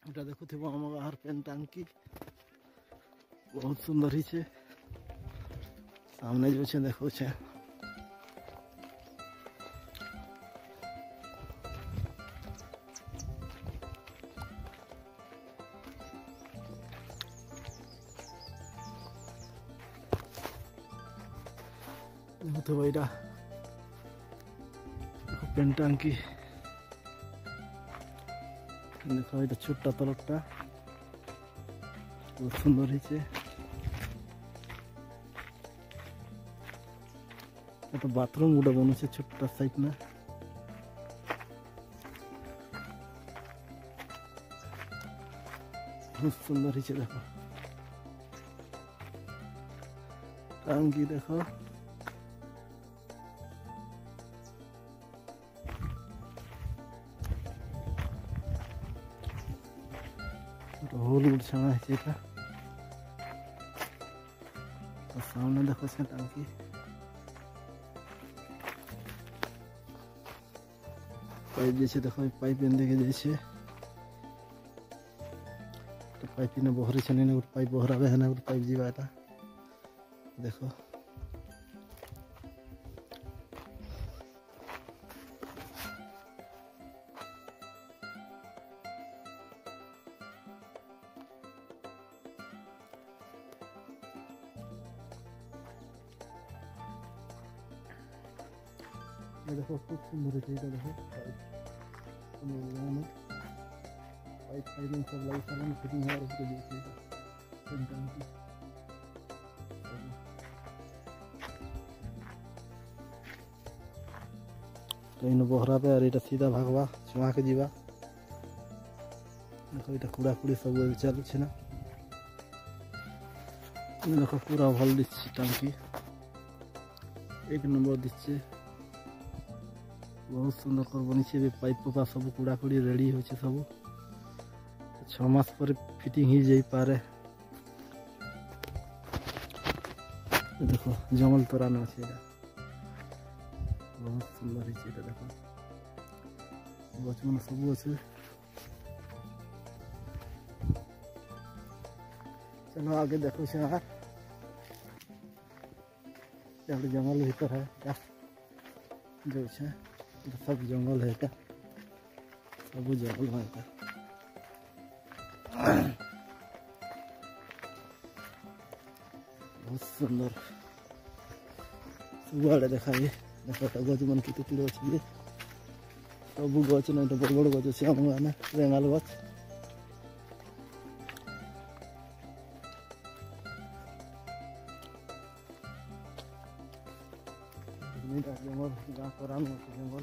এটা দেখুଥିବ ଆମ ଗାଁର ପେନ୍ ଟାଙ୍କି ବହୁତ ସୁନ୍ଦର ହେଇଛେ। सामने जो छे देखो छे तो भाईरा पेन टांकी देखो ये छोटा तलटा बहुत सुंदर है। तो बाथरूम गुड़ा बनू से छोटा साइड में बहुत सुंदर है। देखो टांकी देखो होल गुड़ छाना है। तो सामने देखो से टांकी पाइप जैसे देखो पाइप के जैसे तो पाइप ने बहरी छे ना पाइप बहरा है ना पाइप जीवा था देखो ये देखो खूब सुंदर है। देखो पाइप फाइलिंग सब लाइट सामान फिटिंग है उसके देखिए तो इन बहरा पे और सीधा भागवा छुआ के जीवा देखो ये कूड़ा कूड़ी सब चलू छे ना देखो पूरा भल दिच्छे टांकी एक नंबर दिच्छे बहुत सुंदर कर बनी छे। पाइप पा सब कूड़ा कूड़ी रेडी हो छे सब 6 मास पर फिटिंग ही जाई पारे। देखो जंगल तोरा न छे बहुत सुंदर है। देखो बचपन सब अच्छे चलो आगे देखो से यार जंगल भीतर है क्या जो छे सब जंगल है क्या सब जंगल है क्या बहुत सुंदर सब देखाइए देखो तो गज मन कितने किलो अच्छी सब गच ना तो बड़ बड़ गच अच्छे आम गाना रेंगाल गच जंगल गाँव जंगल